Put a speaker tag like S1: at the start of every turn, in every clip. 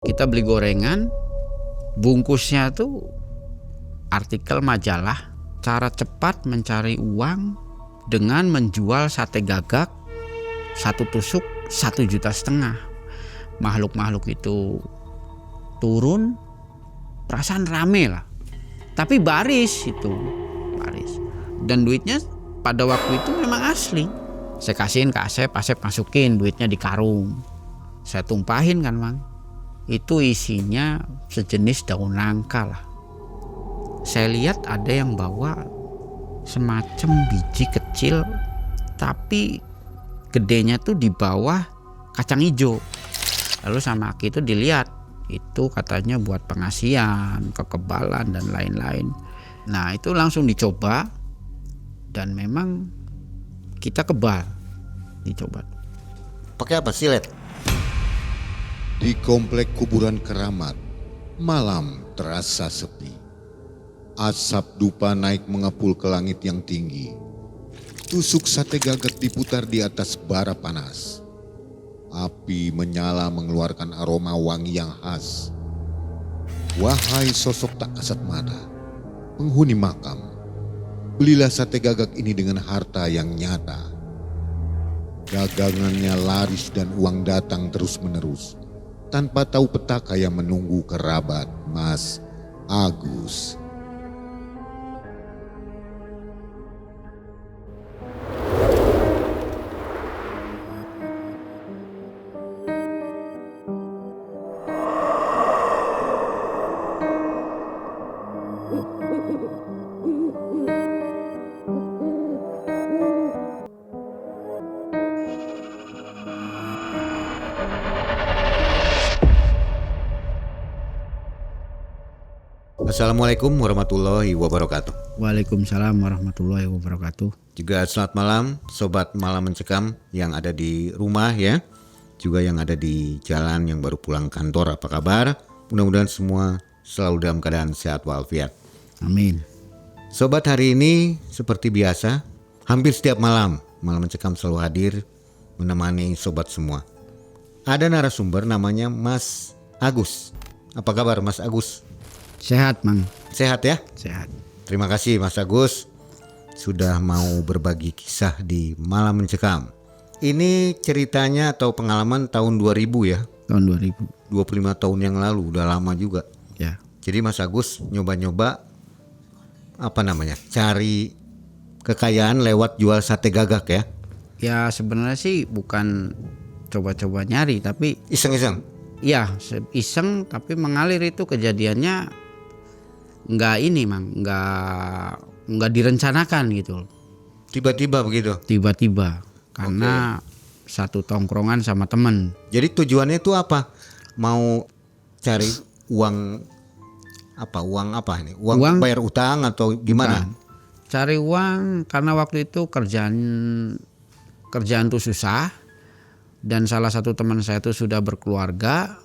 S1: Kita beli gorengan, bungkusnya tuh artikel majalah, cara cepat mencari uang dengan menjual sate gagak satu tusuk 1,5 juta. Makhluk-makhluk itu turun, perasaan rame lah. Tapi baris. Dan duitnya pada waktu itu memang asli. Saya kasihin ke Asep masukin duitnya di karung. Saya tumpahin kan, Mang. Itu isinya sejenis daun nangka lah. Saya lihat ada yang bawa semacam biji kecil, tapi gedenya tuh di bawah kacang hijau. Lalu sama Aki itu dilihat, itu katanya buat pengasihan, kekebalan dan lain-lain. Nah itu langsung dicoba dan memang kita kebal. Dicoba.
S2: Pakai apa, silet?
S3: Di komplek kuburan keramat, malam terasa sepi. Asap dupa naik mengepul ke langit yang tinggi. Tusuk sate gagak diputar di atas bara panas. Api menyala mengeluarkan aroma wangi yang khas. Wahai sosok tak kasat mata, penghuni makam, belilah sate gagak ini dengan harta yang nyata. Dagangannya laris dan uang datang terus-menerus. Tanpa tahu petaka yang menunggu kerabat Mas Agus.
S2: Assalamualaikum warahmatullahi wabarakatuh.
S1: Waalaikumsalam warahmatullahi wabarakatuh.
S2: Juga selamat malam Sobat Malam Mencekam yang ada di rumah ya. Juga yang ada di jalan yang baru pulang kantor, apa kabar? Mudah-mudahan semua selalu dalam keadaan sehat walafiat.
S1: Amin.
S2: Sobat, hari ini seperti biasa, hampir setiap malam Malam Mencekam selalu hadir menemani sobat semua. Ada narasumber namanya Mas Agus. Apa kabar Mas Agus?
S1: Sehat, Mang.
S2: Sehat ya?
S1: Sehat.
S2: Terima kasih Mas Agus sudah mau berbagi kisah di Malam Mencekam. Ini ceritanya atau pengalaman tahun 2000 ya?
S1: Tahun 2000.
S2: 25 tahun yang lalu, udah lama juga.
S1: Ya.
S2: Jadi Mas Agus nyoba-nyoba cari kekayaan lewat jual sate gagak ya?
S1: Ya sebenarnya sih bukan coba-coba nyari, tapi
S2: Iseng-iseng?
S1: ya iseng, tapi mengalir itu kejadiannya nggak direncanakan gitu.
S2: Tiba-tiba begitu?
S1: Tiba-tiba karena satu tongkrongan sama temen.
S2: Jadi tujuannya itu apa? Mau cari uang apa ini? Uang bayar utang atau gimana?
S1: Bukan. Cari uang karena waktu itu kerjaan tuh susah, dan salah satu teman saya itu sudah berkeluarga.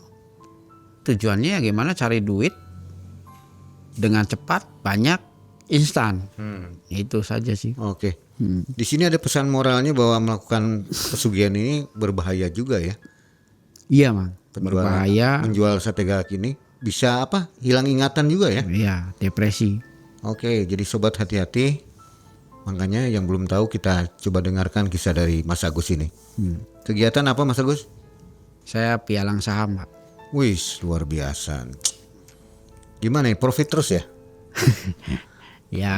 S1: Tujuannya ya gimana cari duit dengan cepat, banyak, instan. Itu saja sih.
S2: Oke. Di sini ada pesan moralnya bahwa melakukan pesugihan ini berbahaya juga ya.
S1: Iya, Mang. Berbahaya.
S2: Menjual sate gagak ini bisa hilang ingatan juga ya.
S1: Iya, depresi.
S2: Oke, jadi sobat hati-hati. Makanya yang belum tahu kita coba dengarkan kisah dari Mas Agus ini. Kegiatan apa Mas Agus?
S1: Saya pialang saham, Pak.
S2: Wih, luar biasa. Gimana ya, profit terus ya?
S1: Ya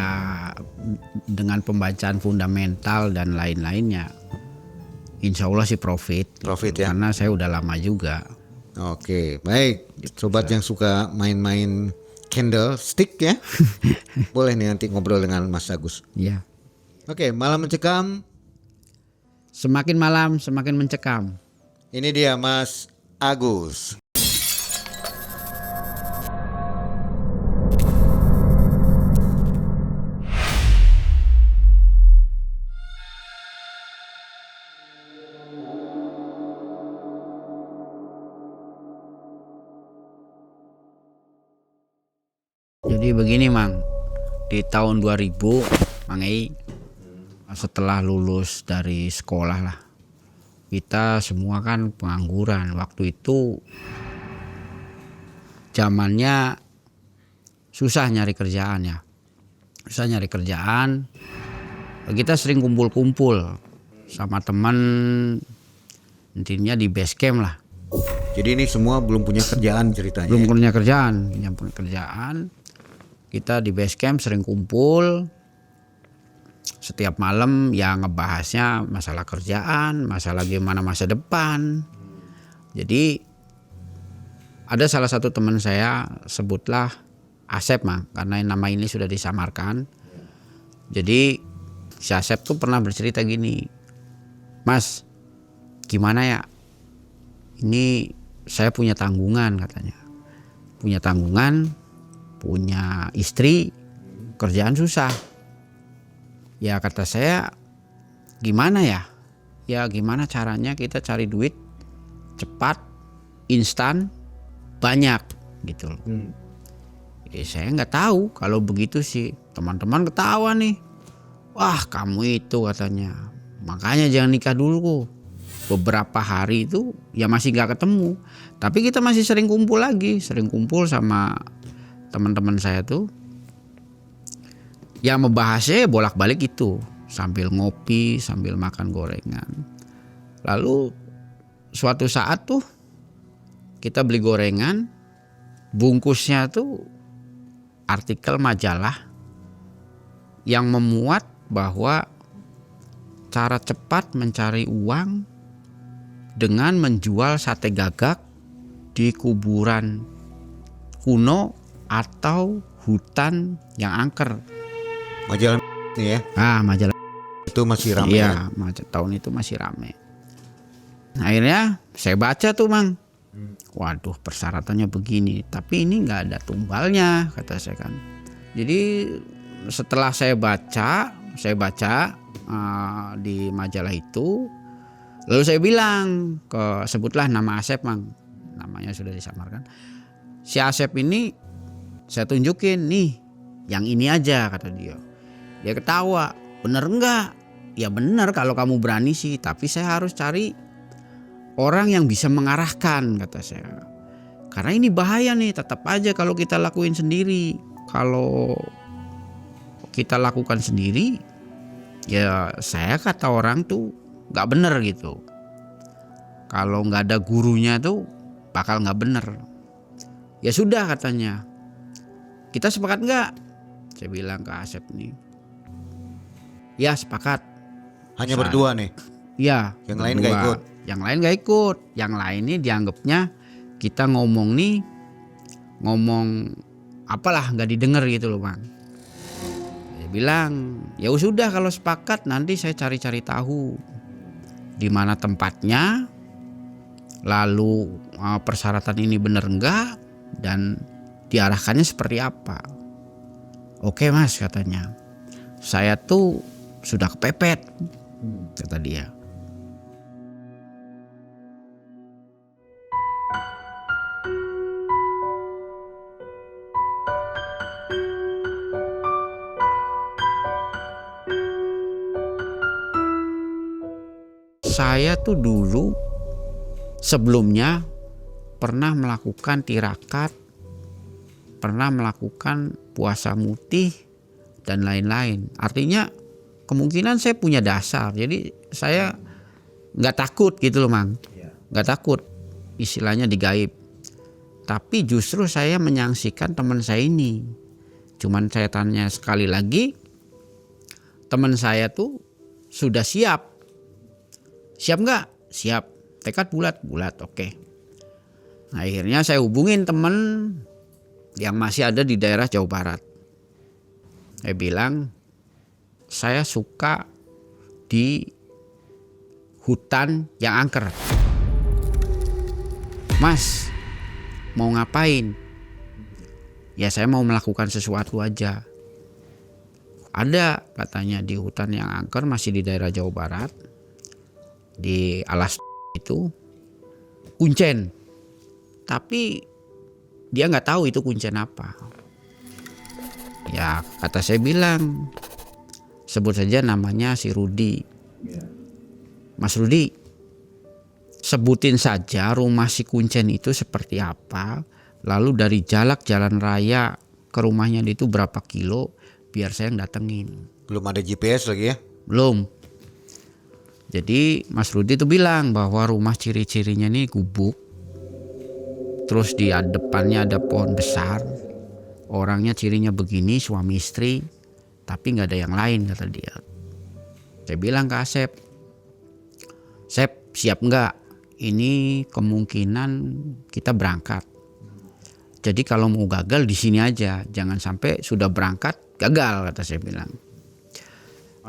S1: dengan pembacaan fundamental dan lain-lainnya, insya Allah sih profit
S2: Ya?
S1: Karena saya udah lama juga.
S2: Oke, baik. Sobat yang suka main-main candlestick ya, boleh nih nanti ngobrol dengan Mas Agus.
S1: Ya.
S2: Oke, Malam Mencekam.
S1: Semakin malam semakin mencekam.
S2: Ini dia Mas Agus.
S1: Jadi begini, Mang. Di tahun 2000, Mang Ei, setelah lulus dari sekolah lah, kita semua kan pengangguran. Waktu itu zamannya susah nyari kerjaan ya. Susah nyari kerjaan. Kita sering kumpul-kumpul sama teman, intinya di base camp lah.
S2: Jadi ini semua belum punya kerjaan ceritanya.
S1: Belum punya kerjaan. Kita di base camp sering kumpul. Setiap malam ya ngebahasnya masalah kerjaan, masalah gimana masa depan. Jadi ada salah satu teman saya, sebutlah Asep Mang, karena nama ini sudah disamarkan. Jadi si Asep tuh pernah bercerita gini, Mas, gimana ya? Ini saya punya tanggungan katanya. Punya tanggungan, punya istri, kerjaan susah. Ya kata saya, gimana ya? Ya gimana caranya kita cari duit cepat, instan, banyak gitu loh. Saya nggak tahu kalau begitu sih. Teman-teman ketawa nih. Wah kamu itu katanya. Makanya jangan nikah dulu. Beberapa hari itu ya masih nggak ketemu. Tapi kita masih sering kumpul lagi. Sering kumpul sama teman-teman saya tuh. Ya membahasnya bolak-balik itu. Sambil ngopi, sambil makan gorengan. Lalu suatu saat tuh kita beli gorengan. Bungkusnya tuh artikel majalah yang memuat bahwa cara cepat mencari uang dengan menjual sate gagak di kuburan kuno atau hutan yang angker.
S2: Majalah nih ya.
S1: Majalah
S2: Itu masih ramai ya.
S1: Iya, tahun itu masih ramai. Akhirnya saya baca tuh Mang. Waduh persyaratannya begini, tapi ini nggak ada tumbalnya kata saya kan. Jadi setelah saya baca di majalah itu, lalu saya bilang sebutlah nama Asep Mang, namanya sudah disamarkan. Si Asep ini saya tunjukin nih, yang ini aja kata dia. Dia ketawa, bener enggak? Ya bener kalau kamu berani sih, tapi saya harus cari orang yang bisa mengarahkan kata saya. Karena ini bahaya nih, tetap aja kalau kita lakuin sendiri. Kalau kita lakukan sendiri, ya saya kata orang tuh nggak bener gitu. Kalau nggak ada gurunya tuh bakal nggak bener. Ya sudah katanya. Kita sepakat nggak? Saya bilang ke Asep nih. Ya sepakat.
S2: Hanya berdua nih.
S1: Iya.
S2: Yang lain nggak ikut.
S1: Yang lain nggak ikut. Yang lain nih dianggapnya kita ngomong apalah nggak didengar gitu loh Bang. Dia bilang ya sudah kalau sepakat nanti saya cari-cari tahu di mana tempatnya, lalu persyaratan ini benar enggak dan diarahkannya seperti apa. Oke Mas katanya. Saya tuh sudah kepepet kata dia. Saya tuh dulu sebelumnya pernah melakukan tirakat, pernah melakukan puasa mutih dan lain-lain. Artinya kemungkinan saya punya dasar. Jadi saya nggak takut gitu loh Mang. Nggak takut istilahnya digaib. Tapi justru saya menyaksikan teman saya ini. Cuman saya tanya sekali lagi, teman saya tuh sudah siap. Siap nggak? Siap. Tekad bulat, oke. Nah, akhirnya saya hubungin teman yang masih ada di daerah Jawa Barat. Saya bilang, saya suka di hutan yang angker. Mas, mau ngapain? Ya saya mau melakukan sesuatu aja. Ada katanya di hutan yang angker masih di daerah Jawa Barat. Di alas itu kuncen, tapi dia nggak tahu itu kuncen apa. Ya kata saya bilang, sebut saja namanya si Rudi. Mas Rudi, sebutin saja rumah si kuncen itu seperti apa, Lalu dari jalan raya ke rumahnya dia itu berapa kilo biar saya yang datengin.
S2: Belum ada GPS lagi ya?
S1: Belum. Jadi Mas Rudi itu bilang bahwa rumah ciri-cirinya nih gubuk. Terus di depannya ada pohon besar. Orangnya cirinya begini, suami istri. Tapi gak ada yang lain kata dia. Saya bilang ke Asep, Sep siap nggak? Ini kemungkinan kita berangkat. Jadi kalau mau gagal di sini aja, jangan sampai sudah berangkat gagal kata saya bilang.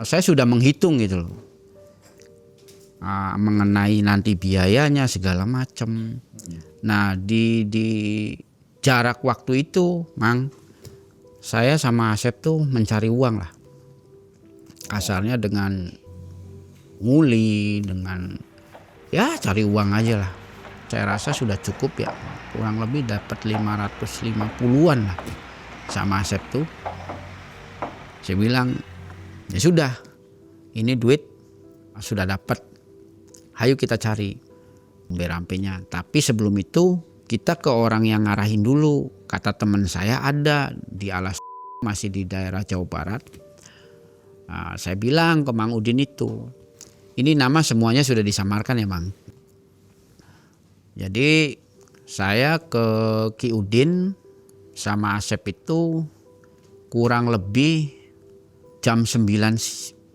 S1: Saya sudah menghitung gitu loh, mengenai nanti biayanya segala macam. Nah di jarak waktu itu, Mang, saya sama Asep tuh mencari uang lah. Kasarnya dengan nguli, dengan ya cari uang aja lah. Saya rasa sudah cukup ya, kurang lebih dapat 550-an lah sama Asep tuh. Saya bilang ya sudah, ini duit sudah dapat, ayo kita cari berampenya. Tapi sebelum itu kita ke orang yang ngarahin dulu. Kata teman saya ada di Alas, masih di daerah Jawa Barat. Nah, saya bilang ke Mang Udin itu, ini nama semuanya sudah disamarkan ya Mang. Jadi saya ke Ki Udin sama Asep itu kurang lebih jam 9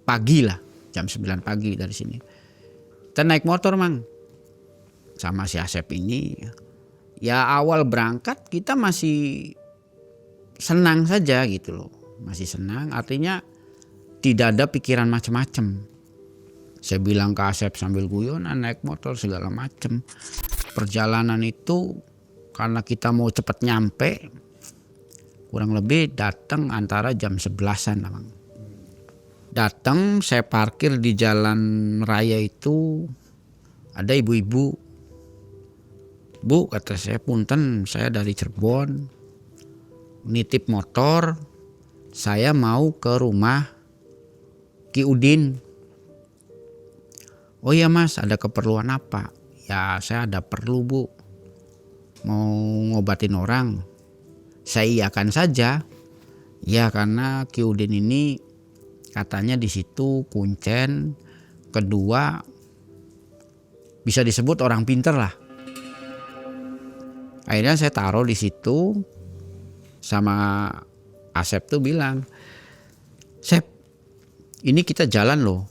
S1: pagi lah. Jam 9 pagi dari sini. Kita naik motor Mang. Sama si Asep ini. Ya awal berangkat kita masih senang saja gitu loh. Masih senang, artinya tidak ada pikiran macam-macam. Saya bilang ke Asep sambil guyon, naik motor segala macam. Perjalanan itu karena kita mau cepat nyampe, kurang lebih datang antara jam 11-an. Datang saya parkir di jalan raya itu, ada ibu-ibu. Bu kata saya, punten saya dari Cirebon, nitip motor, saya mau ke rumah Ki Udin. Oh iya Mas, ada keperluan apa? Ya saya ada perlu Bu, mau ngobatin orang. Saya iakan saja. Ya karena Ki Udin ini katanya di situ kuncen, kedua bisa disebut orang pinter lah. Akhirnya saya taruh di situ, sama Asep tuh bilang, Sep, ini kita jalan loh,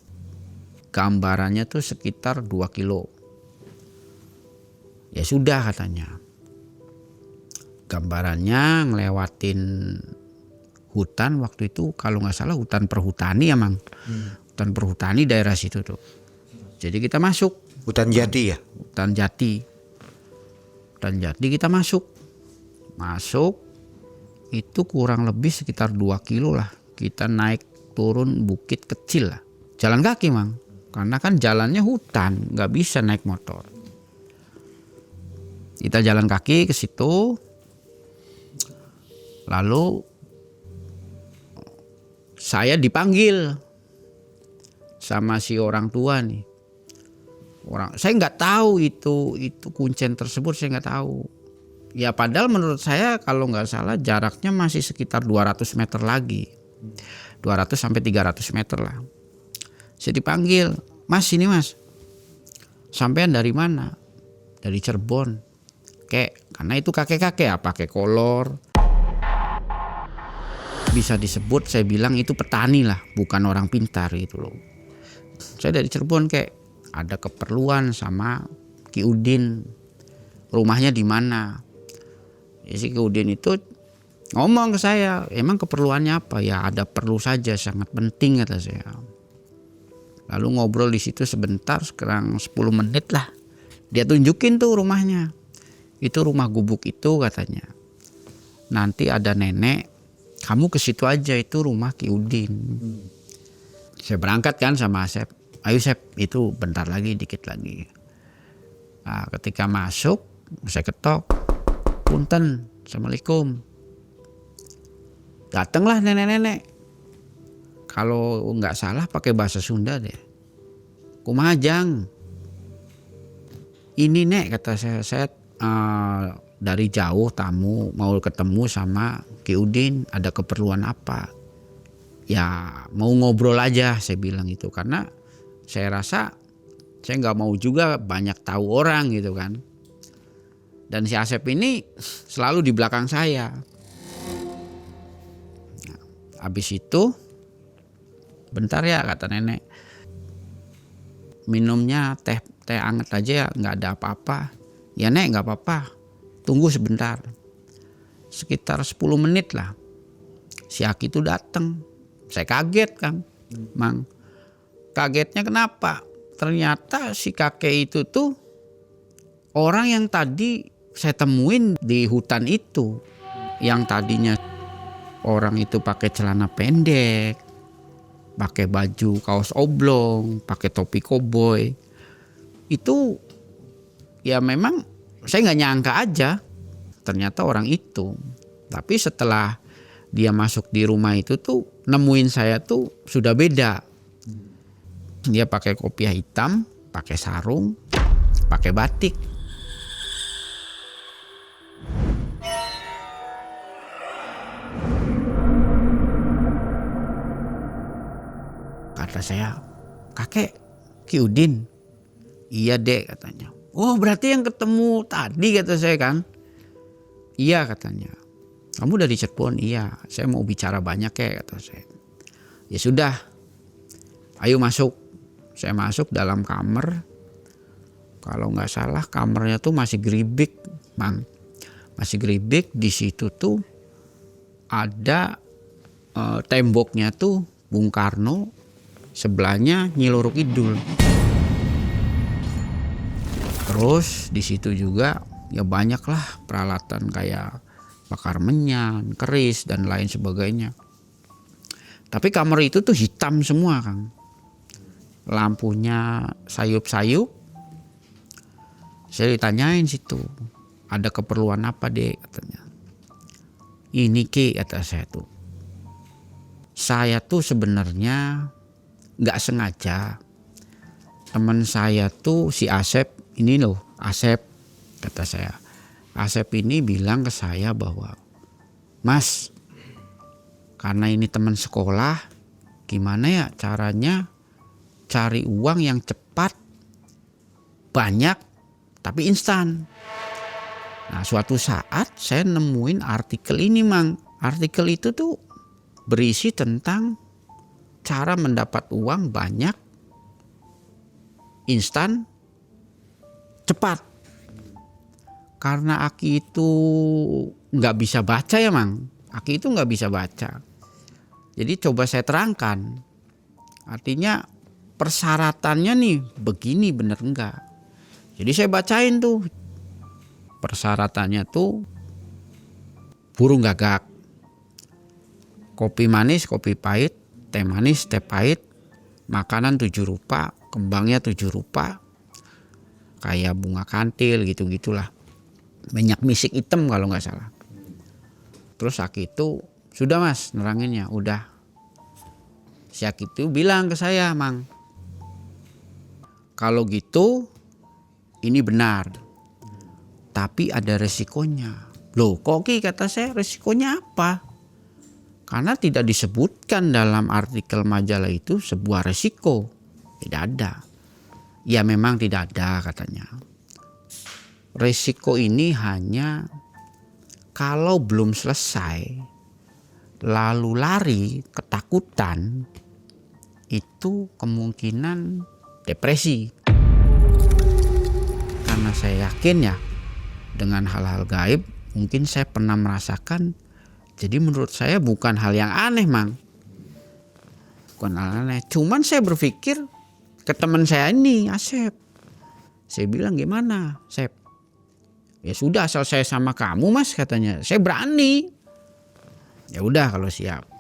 S1: gambarannya tuh sekitar 2 kilo. Ya sudah katanya, gambarannya ngelewatin hutan waktu itu, kalau nggak salah hutan perhutani ya Mang. Hutan perhutani daerah situ tuh. Jadi kita masuk.
S2: Hutan jati ya?
S1: Hutan jati. Hutan jati kita masuk. Masuk itu kurang lebih sekitar 2 kilo lah. Kita naik turun bukit kecil lah. Jalan kaki Mang. Karena kan jalannya hutan, nggak bisa naik motor. Kita jalan kaki ke situ. Lalu saya dipanggil sama si orang tua nih. Saya nggak tahu itu kuncen tersebut, saya nggak tahu. Ya padahal menurut saya kalau nggak salah jaraknya masih sekitar 200 meter lagi. 200 sampai 300 meter lah. Saya dipanggil, Mas ini Mas. Sampean dari mana? Dari Cirebon. Karena itu kakek-kakek ya, pakai kolor. Bisa disebut saya bilang itu petani lah, bukan orang pintar gitu loh. Saya dari Cirebon ada keperluan sama Ki Udin. Rumahnya di mana? Ya, si Ki Udin itu ngomong ke saya, emang keperluannya apa? Ya ada perlu saja, sangat penting kata saya. Lalu ngobrol di situ sebentar, sekarang 10 menit lah. Dia tunjukin tuh rumahnya. Itu rumah gubuk itu katanya. Nanti ada nenek, kamu ke situ aja, itu rumah Ki Udin. Saya berangkat kan sama Asep. Ayo Sep, itu bentar lagi, dikit lagi. Nah, ketika masuk, saya ketok. Punten, Assalamualaikum. Datanglah nenek-nenek. Kalau nggak salah pakai bahasa Sunda deh. Kumajang. Ini nek kata saya dari jauh tamu mau ketemu sama Ki Udin, ada keperluan apa? Ya mau ngobrol aja, saya bilang gitu, karena saya rasa saya nggak mau juga banyak tahu orang gitu kan. Dan si Asep ini selalu di belakang saya. Nah, habis itu, bentar ya kata nenek, minumnya teh anget aja ya, nggak ada apa-apa. Ya nek nggak apa-apa, tunggu sebentar. Sekitar 10 menit lah, si Aki itu datang. Saya kaget kan, Mang. Kagetnya kenapa? Ternyata si kakek itu tuh orang yang tadi saya temuin di hutan itu. Yang tadinya orang itu pakai celana pendek, pakai baju kaos oblong, pakai topi koboi. Itu ya memang saya nggak nyangka aja ternyata orang itu. Tapi setelah dia masuk di rumah itu tuh nemuin saya tuh sudah beda. Dia pakai kopiah hitam, pakai sarung, pakai batik. Kata saya, kakek Ki Udin. Iya dek katanya. Oh berarti yang ketemu tadi kata saya kan. Iya katanya. Kamu dari Cirebon? Iya. Saya mau bicara banyak ya kata saya. Ya sudah. Ayo masuk. Saya masuk dalam kamar. Kalau nggak salah kamarnya tuh masih geribik, Mang. Masih geribik. Di situ tuh ada temboknya tuh Bung Karno. Sebelahnya Nyi Loro Kidul. Terus di situ juga ya banyak lah peralatan kayak bakar menyan, keris dan lain sebagainya. Tapi kamar itu tuh hitam semua Kang. Lampunya sayup-sayup. Saya ditanyain situ, ada keperluan apa dek katanya. Ini Ki kata saya tuh. Saya tuh sebenarnya nggak sengaja. Teman saya tuh si Asep ini loh, Asep kata saya. Asep ini bilang ke saya bahwa Mas, karena ini teman sekolah, gimana ya caranya cari uang yang cepat, banyak, tapi instan. Nah suatu saat saya nemuin artikel ini Mang. Artikel itu tuh berisi tentang cara mendapat uang banyak, instan, cepat. Karena Aki itu nggak bisa baca ya Mang. Aki itu nggak bisa baca. Jadi coba saya terangkan. Artinya persyaratannya nih begini bener enggak. Jadi saya bacain tuh. Persyaratannya tuh burung gagak. Kopi manis, kopi pahit, teh manis, teh pahit, makanan 7 rupa, kembangnya 7 rupa. Kayak bunga kantil gitu-gitulah. Minyak misik hitam kalau nggak salah. Terus Aki itu sudah Mas neranginnya, udah. Si Aki itu bilang ke saya, Mang, kalau gitu ini benar, tapi ada resikonya. Loh kok Ki kata saya, resikonya apa? Karena tidak disebutkan dalam artikel majalah itu sebuah resiko. Tidak ada. Ya memang tidak ada katanya. Resiko ini hanya kalau belum selesai lalu lari ketakutan, itu kemungkinan depresi. Karena saya yakin ya dengan hal-hal gaib mungkin saya pernah merasakan. Jadi menurut saya bukan hal yang aneh Mang. Bukan hal aneh. Cuman saya berpikir ke teman saya ini Asep. Saya bilang gimana Sep? Ya sudah asal saya sama kamu Mas katanya. Saya berani. Ya udah kalau siap.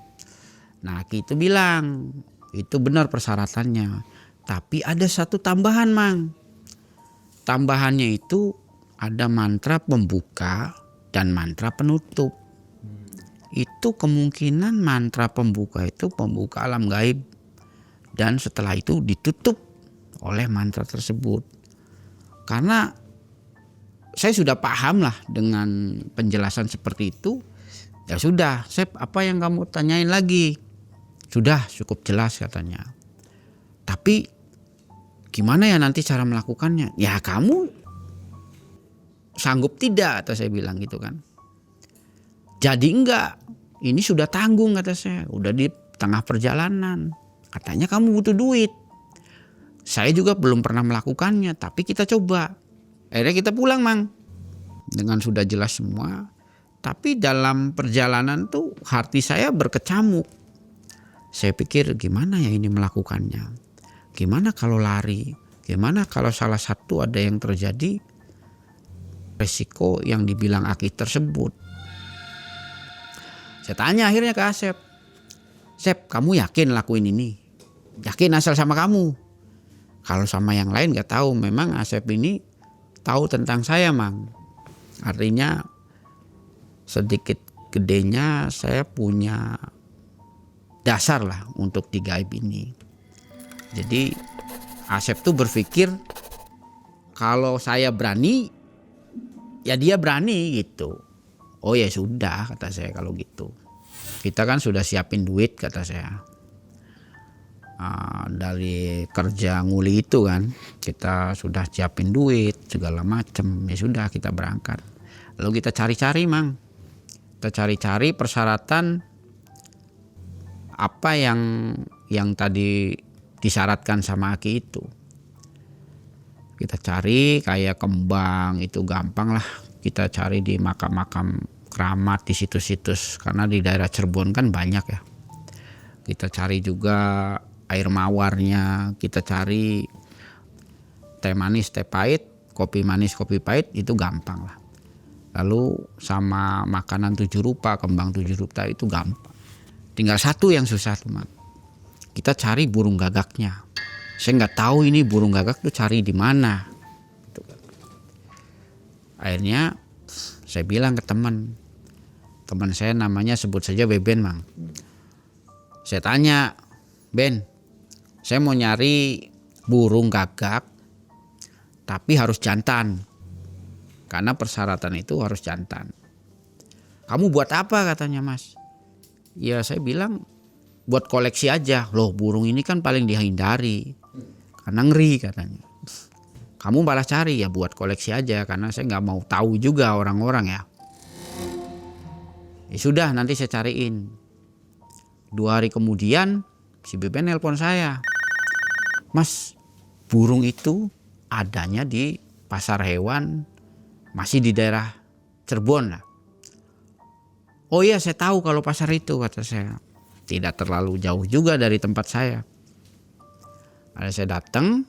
S1: Nah Ki itu bilang itu benar persyaratannya. Tapi ada satu tambahan Mang. Tambahannya itu ada mantra pembuka dan mantra penutup. Itu kemungkinan mantra pembuka itu pembuka alam gaib. Dan setelah itu ditutup oleh mantra tersebut. Karena saya sudah paham lah dengan penjelasan seperti itu. Ya sudah, Sep, apa yang kamu tanyain lagi? Sudah cukup jelas katanya. Tapi gimana ya nanti cara melakukannya? Ya kamu sanggup tidak, kata saya bilang gitu kan. Jadi enggak, ini sudah tanggung kata saya, udah di tengah perjalanan. Katanya kamu butuh duit. Saya juga belum pernah melakukannya, tapi kita coba. Akhirnya kita pulang, Mang. Dengan sudah jelas semua. Tapi dalam perjalanan tuh hati saya berkecamuk. Saya pikir gimana ya ini melakukannya? Gimana kalau lari? Gimana kalau salah satu ada yang terjadi resiko yang dibilang Aki tersebut? Saya tanya akhirnya ke Asep. Sep, kamu yakin lakuin ini? Yakin asal sama kamu. Kalau sama yang lain gak tahu. Memang Asep ini tahu tentang saya, Mang. Artinya sedikit gedenya saya punya dasar lah untuk di gaib ini. Jadi Asep tuh berpikir kalau saya berani ya dia berani gitu. Oh ya sudah kata saya kalau gitu. Kita kan sudah siapin duit kata saya. Dari kerja nguli itu kan kita sudah siapin duit segala macam. Ya sudah kita berangkat. Lalu kita cari-cari, Mang. Kita cari-cari persyaratan apa yang tadi disyaratkan sama Aki itu. Kita cari kayak kembang itu gampang lah. Kita cari di makam-makam keramat di situs-situs karena di daerah Cirebon kan banyak ya. Kita cari juga air mawarnya, kita cari teh manis, teh pahit, kopi manis, kopi pahit itu gampang lah. Lalu sama makanan 7 rupa, kembang 7 rupa itu gampang. Tinggal satu yang susah teman. Kita cari burung gagaknya. Saya nggak tahu ini burung gagak tuh cari di mana. Akhirnya saya bilang ke teman saya namanya sebut saja Beben, Mang. Saya tanya, Ben, saya mau nyari burung gagak, tapi harus jantan. Karena persyaratan itu harus jantan. Kamu buat apa katanya, Mas? Ya saya bilang buat koleksi aja. Loh burung ini kan paling dihindari. Karena ngeri katanya. Kamu malah cari ya buat koleksi aja. Karena saya gak mau tahu juga orang-orang ya. Ya sudah nanti saya cariin. 2 hari kemudian si Beben nelpon saya. Mas, burung itu adanya di pasar hewan. Masih di daerah Cirebon lah. Oh iya saya tahu kalau pasar itu kata saya. Tidak terlalu jauh juga dari tempat saya. Ada saya datang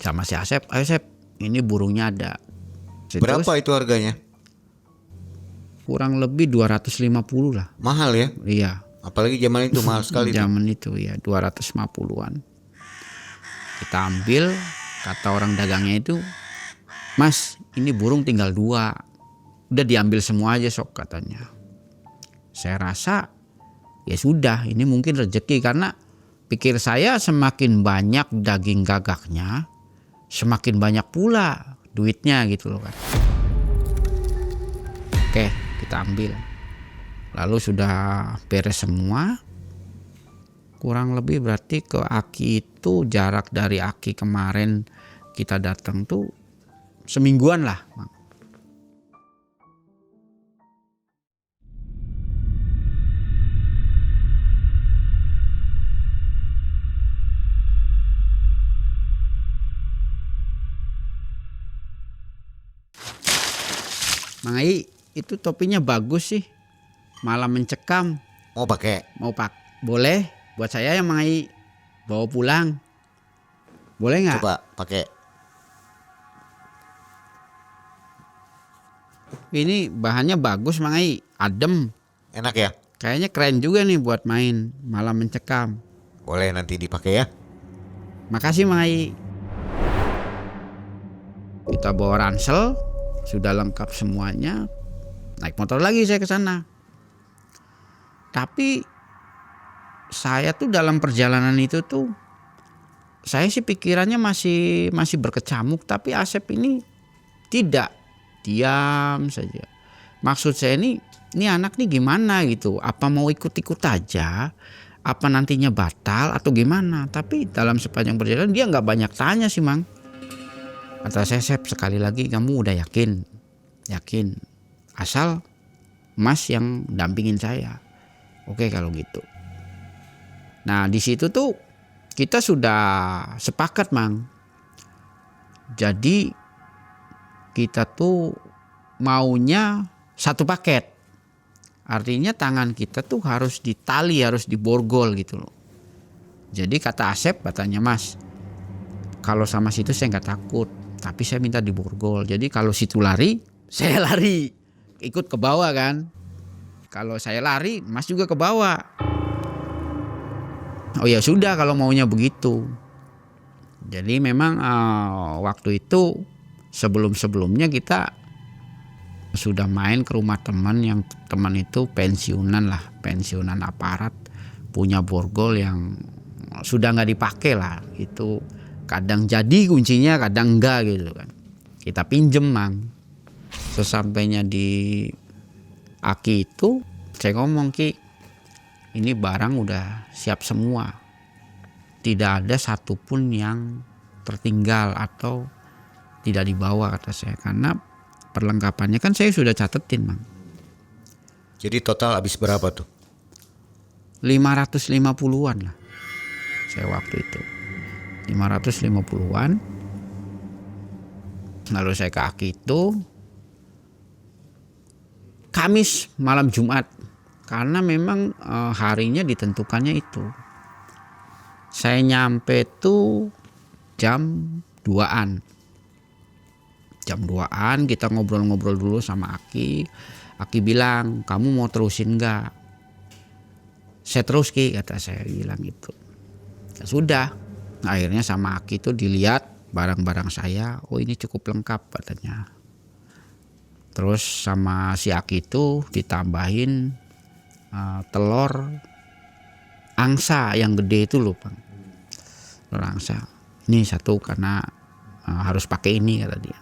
S1: sama si Asep. Ayo Sep, ini burungnya ada.
S2: Berapa itu harganya?
S1: Kurang lebih 250 lah.
S2: Mahal ya?
S1: Iya.
S2: Apalagi zaman itu mahal sekali.
S1: Zaman itu ya 250-an. Kita ambil, kata orang dagangnya itu, Mas, ini burung tinggal 2. Udah diambil semua aja sok katanya. Saya rasa ya sudah, ini mungkin rezeki karena pikir saya semakin banyak daging gagaknya, semakin banyak pula duitnya gitu loh kan. Oke, kita ambil. Lalu sudah beres semua. Kurang lebih berarti ke Aki itu jarak dari Aki kemarin kita datang tuh semingguan lah. Mang Ai, itu topinya bagus sih. Malah mencekam.
S2: Mau pakai?
S1: Mau pak? Boleh. Buat saya ya Mang Ai. Bawa pulang. Boleh nggak?
S2: Coba pakai.
S1: Ini bahannya bagus Mang Ai, adem.
S2: Enak ya?
S1: Kayaknya keren juga nih buat main malam mencekam.
S2: Boleh nanti dipakai ya.
S1: Makasih Mang Ai. Kita bawa ransel, sudah lengkap semuanya. Naik motor lagi saya ke sana. Tapi saya tuh dalam perjalanan itu tuh saya sih pikirannya masih berkecamuk, tapi Asep ini tidak. diam saja. Maksud saya ini anak nih gimana gitu, apa mau ikut-ikut aja, apa nantinya batal atau gimana. Tapi dalam sepanjang perjalanan dia nggak banyak tanya sih Mang. Kata saya, Sep, sekali lagi kamu udah yakin? Yakin, asal Mas yang dampingin saya. Oke kalau gitu. Nah di situ tuh kita sudah sepakat Mang. Jadi kita tuh maunya satu paket. Artinya tangan kita tuh harus ditali, harus diborgol gitu loh. Jadi kata Asep, katanya Mas, kalau sama situ saya nggak takut, tapi saya minta diborgol. Jadi kalau situ lari, saya lari, ikut ke bawah kan. Kalau saya lari, Mas juga ke bawah. Oh ya sudah kalau maunya begitu. Jadi memang waktu itu sebelumnya kita sudah main ke rumah teman, yang teman itu pensiunan aparat, punya borgol yang sudah nggak dipakai lah. Itu kadang jadi kuncinya, kadang enggak gitu kan. Kita pinjem Mang. Sesampainya di Aki itu saya ngomong, Ki, ini barang udah siap semua, tidak ada satupun yang tertinggal atau tidak dibawa, kata saya. Karena perlengkapannya kan saya sudah catetin Mang.
S2: Jadi total habis berapa tuh?
S1: 550-an lah saya waktu itu, 550-an. Lalu saya ke Aki itu Kamis malam Jumat, karena memang harinya ditentukannya itu. Saya nyampe tuh jam 2-an. Jam 2-an kita ngobrol-ngobrol dulu sama Aki. Aki bilang, kamu mau terusin nggak? Saya terus, Ki, kata saya bilang gitu. Ya sudah. Akhirnya sama Aki itu dilihat barang-barang saya. Oh ini cukup lengkap katanya. Terus sama si Aki itu ditambahin telur angsa yang gede itu loh Bang. Telur angsa. Ini satu karena harus pakai ini kata dia.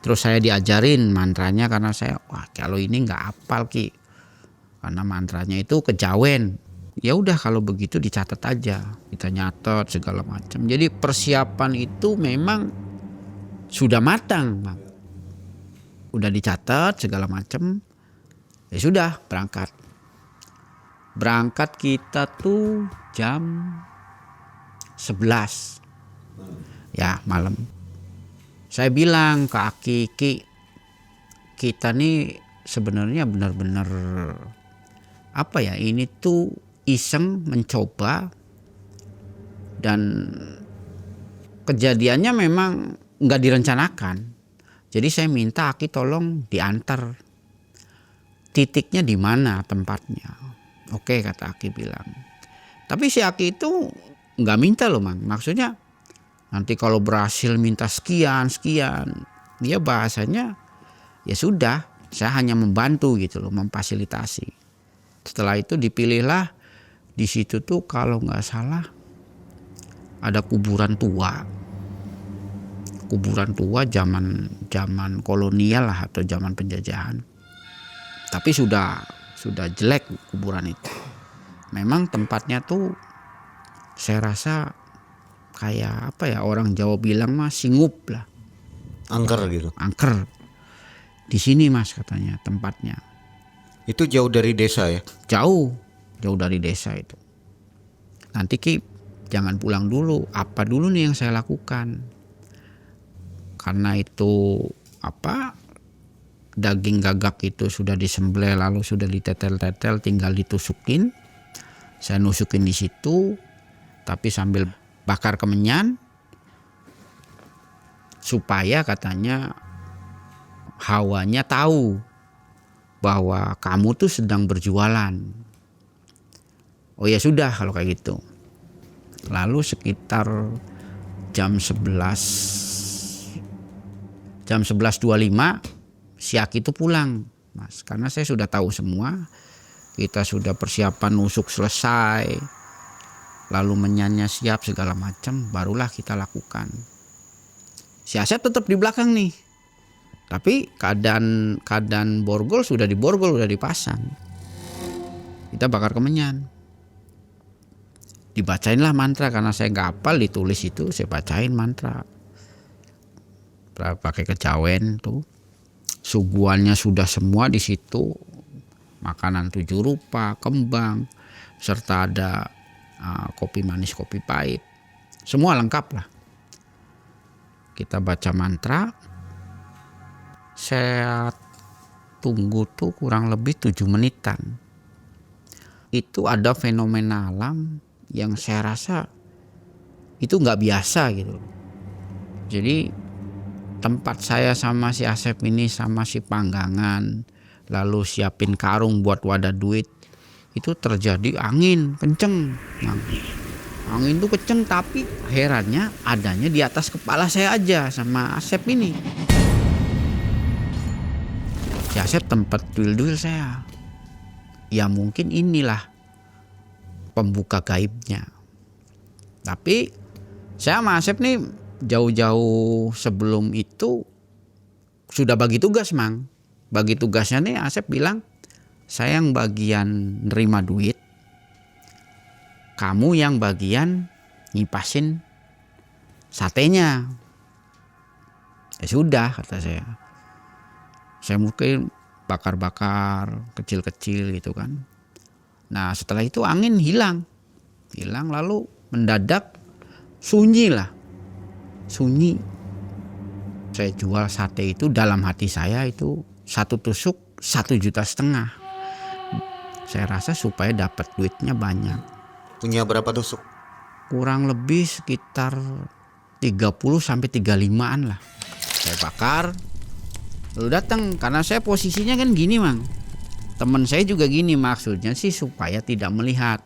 S1: Terus saya diajarin mantranya karena saya kalau ini nggak hafal Ki. Karena mantranya itu kejawen. Ya udah kalau begitu dicatat aja. Kita nyatet segala macam. Jadi persiapan itu memang sudah matang Bang. Udah dicatat segala macam. Ya sudah berangkat. Berangkat kita tuh jam 11 ya malam. Saya bilang ke Aki, Ki, kita nih sebenarnya benar-benar apa ya, ini tuh iseng mencoba, dan kejadiannya memang nggak direncanakan. Jadi saya minta Aki tolong diantar titiknya di mana tempatnya. Oke kata Aki bilang. Tapi si Aki itu nggak minta loh Mang. Maksudnya nanti kalau berhasil minta sekian. Dia bahasanya ya sudah, saya hanya membantu gitu loh, memfasilitasi. Setelah itu dipilihlah di situ tuh kalau nggak salah ada kuburan tua. Kuburan tua zaman kolonial lah atau zaman penjajahan. Tapi sudah jelek kuburan itu. Memang tempatnya tuh saya rasa kayak apa ya, orang Jawa bilang mah singup lah.
S2: Angker gitu.
S1: Angker. Di sini Mas katanya tempatnya.
S2: Itu jauh dari desa ya?
S1: Jauh dari desa itu. Nanti Ki jangan pulang dulu. Apa dulu nih yang saya lakukan? Karena itu daging gagak itu sudah disembelih lalu sudah ditetel-tetel, tinggal ditusukin. Saya nusukin di situ, tapi sambil bakar kemenyan supaya katanya hawanya tahu bahwa kamu tuh sedang berjualan. Oh ya sudah kalau kayak gitu. Lalu sekitar jam 11.25 si Aki itu pulang Mas, karena saya sudah tahu semua. Kita sudah persiapan nusuk selesai, lalu menyanyi siap segala macam, barulah kita lakukan. Si Asep tetap di belakang nih. Tapi keadaan borgol sudah dipasang. Kita bakar kemenyan. Dibacainlah mantra, karena saya nggak hafal, ditulis itu saya bacain mantra. Pakai kejawen tuh. Suguhannya sudah semua di situ. Makanan 7 rupa, kembang, serta ada kopi manis, kopi pahit. Semua lengkap lah. Kita baca mantra. Saya tunggu tuh kurang lebih 7 menitan. Itu ada fenomena alam yang saya rasa itu nggak biasa gitu. Jadi tempat saya sama si Asep ini sama si Panggangan, lalu siapin karung buat wadah duit, itu terjadi angin kenceng. Angin tuh kenceng, tapi herannya adanya di atas kepala saya aja sama Asep ini. Si Asep tempat duil-duil saya. Ya mungkin inilah pembuka gaibnya. Tapi saya sama Asep nih jauh-jauh sebelum itu sudah bagi tugas, Mang. Bagi tugasnya nih Asep bilang, saya yang bagian nerima duit, kamu yang bagian ngipasin satenya. Ya sudah, kata saya. Saya mungkin bakar-bakar kecil-kecil gitu kan. Nah setelah itu angin hilang lalu mendadak sunyi. Saya jual sate itu, dalam hati saya itu 1 tusuk 1,5 juta. Saya rasa supaya dapat duitnya banyak.
S2: Punya berapa tusuk?
S1: Kurang lebih sekitar 30-35an lah. Saya bakar, lalu datang, karena saya posisinya kan gini, Mang. Teman saya juga gini, maksudnya sih supaya tidak melihat.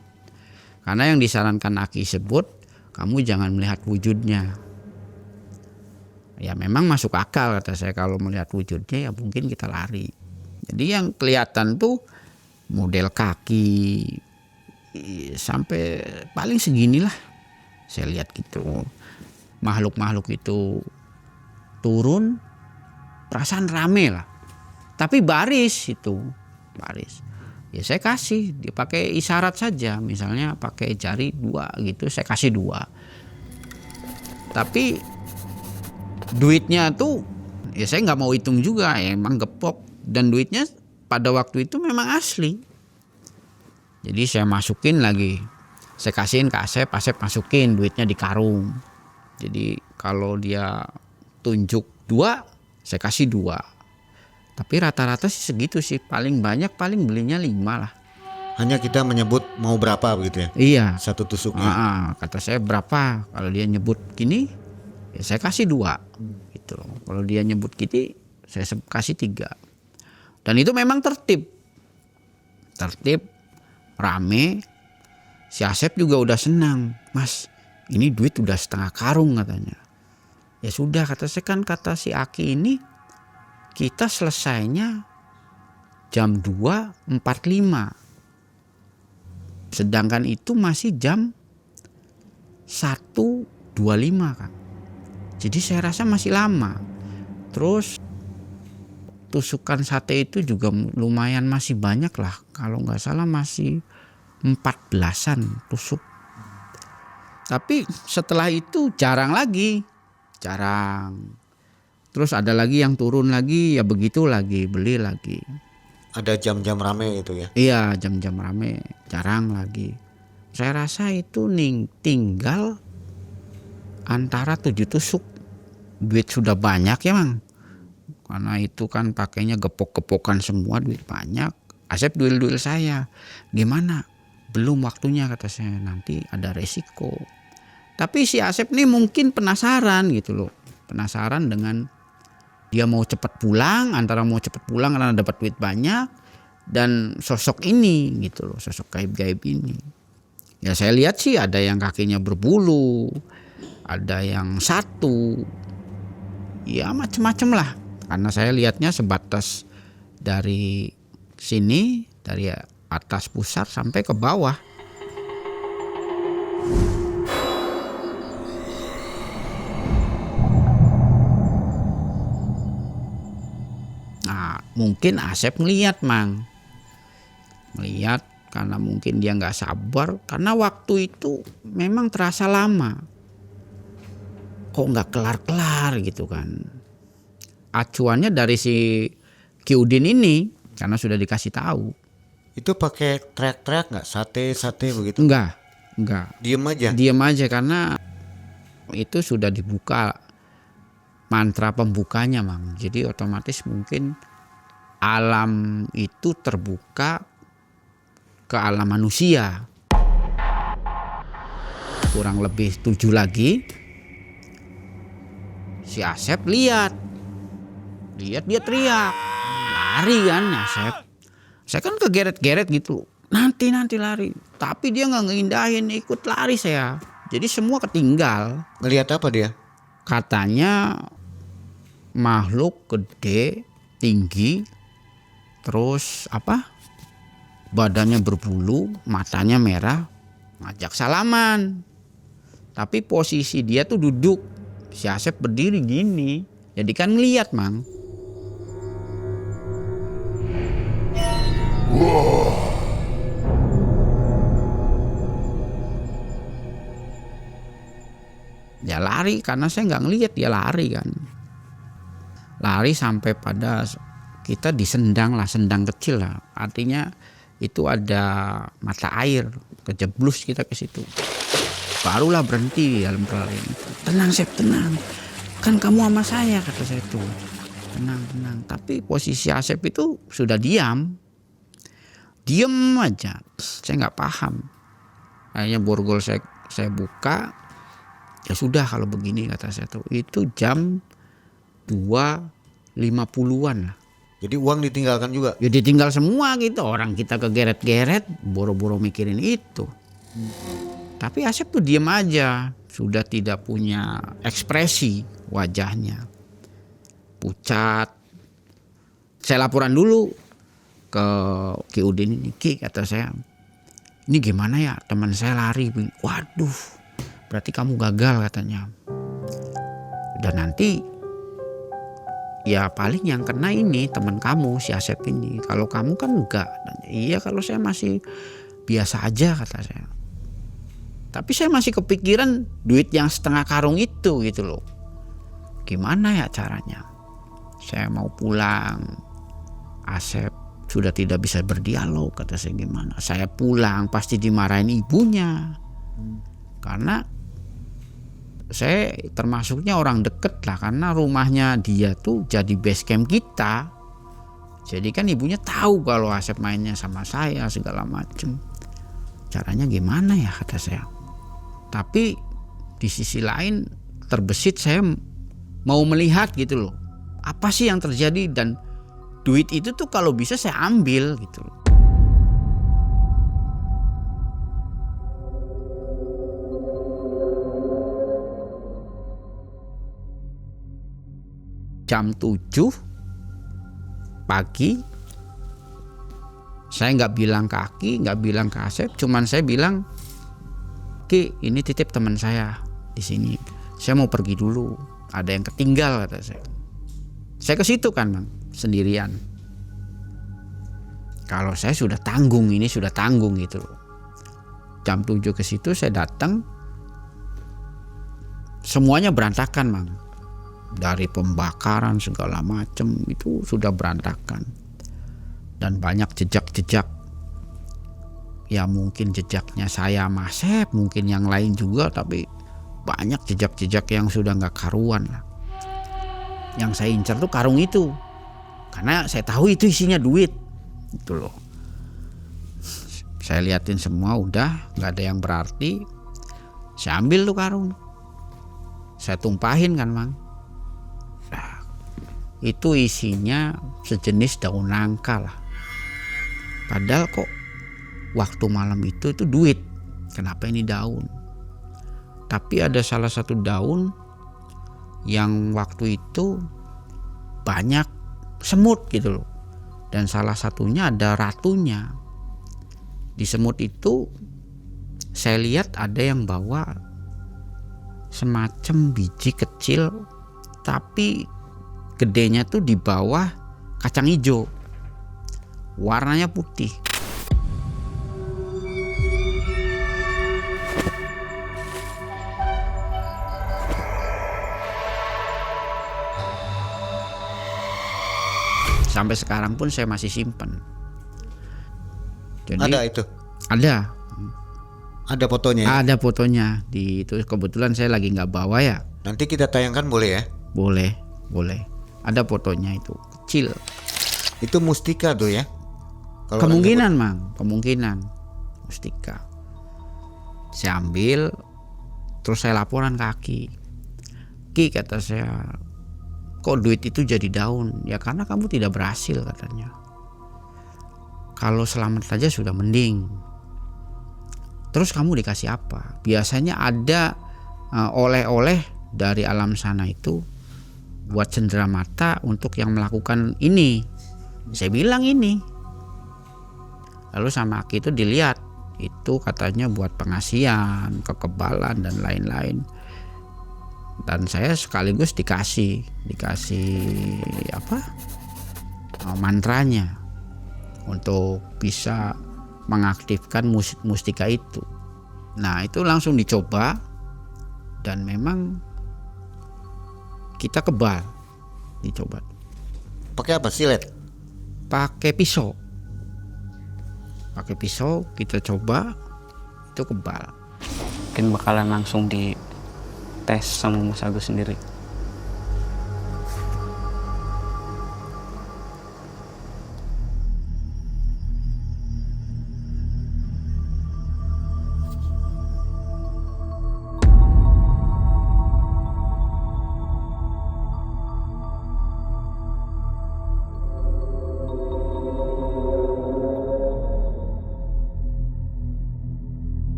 S1: Karena yang disarankan Aki sebut, kamu jangan melihat wujudnya. Ya memang masuk akal, kata saya, kalau melihat wujudnya ya mungkin kita lari. Jadi yang kelihatan tuh model kaki sampai paling seginilah. Saya lihat gitu. Makhluk-makhluk itu turun, perasaan rame lah. Tapi baris. Ya saya kasih, dia pakai isyarat saja, misalnya pakai jari 2 gitu, saya kasih 2. Tapi duitnya tuh ya saya nggak mau hitung juga, ya emang gepok, dan duitnya pada waktu itu memang asli. Jadi saya masukin lagi, saya kasihin ke Asep masukin duitnya di karung. Jadi kalau dia tunjuk 2, saya kasih 2. Tapi rata-rata sih segitu sih, paling banyak paling belinya 5 lah.
S2: Hanya kita menyebut mau berapa begitu ya?
S1: Iya.
S2: 1 tusuknya.
S1: Kata saya berapa, kalau dia nyebut gini ya saya kasih 2 gitu. Kalau dia nyebut gini saya kasih 3. Dan itu memang tertib, rame. Si Asep juga udah senang, Mas ini duit udah 1/2 karung katanya. Ya sudah, kata saya, kan kata si Aki ini kita selesainya jam 2.45. Sedangkan itu masih jam 1.25 kan. Jadi saya rasa masih lama. Terus tusukan sate itu juga lumayan masih banyak lah. Kalau nggak salah masih 14-an tusuk. Tapi setelah itu jarang. Terus ada lagi yang turun lagi, ya begitu lagi, beli lagi.
S2: Ada jam-jam rame itu ya?
S1: Iya, jam-jam rame, jarang lagi. Saya rasa itu tinggal antara 7 tusuk. Duit sudah banyak ya, Mang. Karena itu kan pakainya gepok-gepokan semua, duit banyak. Asep duil-duil saya. Gimana? Belum waktunya, kata saya, nanti ada resiko. Tapi si Asep nih mungkin penasaran gitu loh. Penasaran dengan dia mau cepat pulang, antara mau cepat pulang karena dapat duit banyak, dan sosok ini gitu loh, sosok gaib-gaib ini. Ya saya lihat sih ada yang kakinya berbulu, ada yang 1, ya macem-macem lah. Karena saya lihatnya sebatas dari sini, dari atas pusar sampai ke bawah. Mungkin Asep ngeliat Mang, ngeliat karena mungkin dia nggak sabar karena waktu itu memang terasa lama, kok nggak kelar-kelar gitu kan. Acuannya dari si Ki Udin ini karena sudah dikasih tahu.
S2: Itu pakai teriak-teriak nggak, sate begitu?
S1: Enggak.
S2: Diem aja.
S1: Diam aja karena itu sudah dibuka mantra pembukanya Mang. Jadi otomatis mungkin alam itu terbuka ke alam manusia. Kurang lebih 7 lagi si Asep lihat dia teriak, lari kan Asep. Saya kan kegeret-geret gitu, nanti lari, tapi dia nggak ngindahin, ikut lari saya. Jadi semua ketinggal.
S2: Ngelihat apa dia?
S1: Katanya makhluk gede, tinggi, terus badannya berbulu, matanya merah, ngajak salaman. Tapi posisi dia tuh duduk, si Asep berdiri gini, jadi kan ngeliat Mang. Dia lari karena saya nggak ngeliat dia lari kan. Lari sampai pada kita disendang lah, sendang kecil lah. Artinya itu ada mata air, kejeblus kita ke situ. Barulah berhenti di dalam pelarian itu. Tenang Sep, tenang. Kan kamu sama saya, kata saya tuh. Tenang. Tapi posisi Asep itu sudah diam aja. Saya nggak paham. Akhirnya borgol saya buka. Ya sudah kalau begini, kata saya tuh. Itu jam 2.50-an lah.
S2: Jadi uang ditinggalkan juga?
S1: Ya ditinggal semua gitu. Orang kita kegeret-geret, boro-boro mikirin itu. Tapi Asep tuh diem aja. Sudah tidak punya ekspresi wajahnya. Pucat. Saya laporan dulu ke Ki Udin ini. Ki, kata saya, ini gimana ya, teman saya lari. Waduh, berarti kamu gagal katanya. Dan nanti ya paling yang kena ini teman kamu si Asep ini. Kalau kamu kan enggak. Iya, kalau saya masih biasa aja, kata saya. Tapi saya masih kepikiran duit yang setengah karung itu gitu loh. Gimana ya caranya? Saya mau pulang. Asep sudah tidak bisa berdialog, kata saya. Gimana? Saya pulang pasti dimarahin ibunya. Karena saya termasuknya orang deket lah, karena rumahnya dia tuh jadi base camp kita. Jadi kan ibunya tahu kalau Asep mainnya sama saya segala macem. Caranya gimana ya, kata saya. Tapi di sisi lain terbesit saya mau melihat gitu loh. Apa sih yang terjadi, dan duit itu tuh kalau bisa saya ambil gitu loh. Jam 7 pagi saya nggak bilang ke Aki, nggak bilang ke Asep, cuman saya bilang, Ki, ini titip teman saya di sini. Saya mau pergi dulu, ada yang ketinggal, kata saya. Saya ke situ kan Bang, sendirian. Kalau saya sudah tanggung, ini sudah tanggung gitu loh. Jam 7 ke situ saya datang, semuanya berantakan Bang. Dari pembakaran segala macam itu sudah berantakan. Dan banyak jejak-jejak. Ya mungkin jejaknya saya sama Asep, mungkin yang lain juga, tapi banyak jejak-jejak yang sudah nggak karuan lah. Yang saya incar tuh karung itu, karena saya tahu itu isinya duit, gitu loh. Saya liatin semua, udah nggak ada yang berarti. Saya ambil tuh karung, saya tumpahin kan Mang. Nah, itu isinya sejenis daun nangka lah. Padahal kok waktu malam itu duit, kenapa ini daun? Tapi ada salah satu daun yang waktu itu banyak semut gitu loh. Dan salah satunya ada ratunya. Di semut itu saya lihat ada yang bawa semacam biji kecil, tapi gedenya tuh di bawah kacang hijau, warnanya putih. Sampai sekarang pun saya masih simpen. Jadi,
S2: Ada itu? Ada fotonya ya?
S1: Ada fotonya. Itu kebetulan saya lagi nggak bawa ya.
S2: Nanti kita tayangkan boleh ya?
S1: Boleh. Ada fotonya itu kecil.
S2: Itu mustika tuh ya? Kalau
S1: Kemungkinan Mang, kemungkinan mustika. Saya ambil, terus saya laporan ke Aki. Ki, kata saya, kok duit itu jadi daun? Ya karena kamu tidak berhasil katanya. Kalau selamat saja sudah mending. Terus kamu dikasih apa? Biasanya ada oleh-oleh dari alam sana itu buat cenderamata untuk yang melakukan ini. Saya bilang ini. Lalu sama Aki itu dilihat, itu katanya buat pengasihan, kekebalan dan lain-lain. Dan saya sekaligus dikasih mantranya untuk bisa mengaktifkan mustika itu. Nah, itu langsung dicoba dan memang kita kebal. Dicoba.
S2: Pakai apa? Silet?
S1: Pakai pisau. Kita coba, itu kebal.
S4: Mungkin bakalan langsung di tes sama Mas Agus sendiri.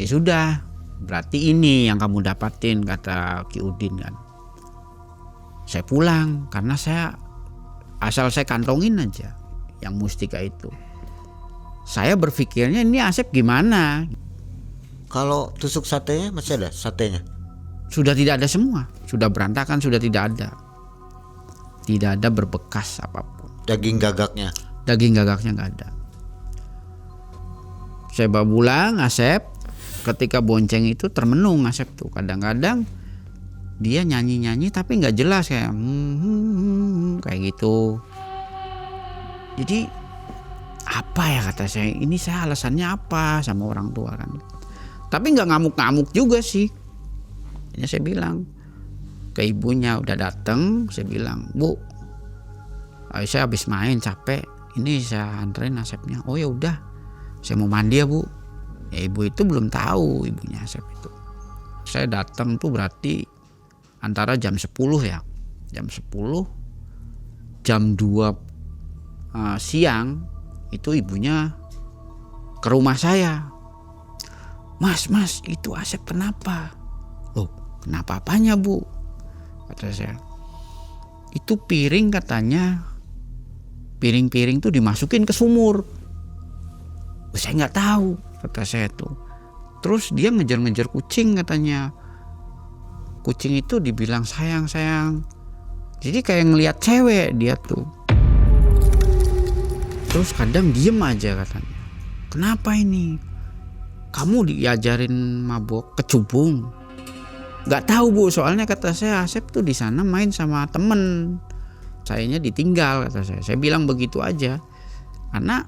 S1: Ya sudah, berarti ini yang kamu dapatin, kata Ki Udin kan. Saya pulang karena asal saya kantongin aja yang mustika itu. Saya berpikirnya ini Asep gimana?
S2: Kalau tusuk satenya masih ada satenya?
S1: Sudah tidak ada semua, sudah berantakan, sudah tidak ada. Tidak ada berbekas apapun.
S2: Daging gagaknya
S1: nggak ada. Saya bawa pulang, Asep ketika bonceng itu termenung. Asep tuh kadang-kadang dia nyanyi tapi nggak jelas, kayak kayak gitu. Jadi apa ya, kata saya, ini saya alasannya apa sama orang tua kan. Tapi nggak ngamuk-ngamuk juga sih. Ini saya bilang ke ibunya, udah dateng, saya bilang, Bu, saya habis main capek, ini saya anterin Asepnya. Oh ya udah, saya mau mandi ya Bu. Ya ibu itu belum tahu, ibunya Asep itu. Saya datang tuh berarti antara jam 10 ya. Jam 10, jam 2 siang itu ibunya ke rumah saya. Mas, itu Asep kenapa? Loh, kenapa apanya Bu? Kata saya. Itu piring katanya, piring-piring tuh dimasukin ke sumur. Saya nggak tahu, kata saya tuh. Terus dia ngejar-ngejar kucing katanya. Kucing itu dibilang sayang. Jadi kayak ngelihat cewek dia tuh. Terus kadang diem aja katanya. Kenapa ini? Kamu diajarin mabok kecubung? Gak tahu Bu, soalnya kata saya Asep tuh di sana main sama temen. Sayanya ditinggal, kata saya. Saya bilang begitu aja. Karena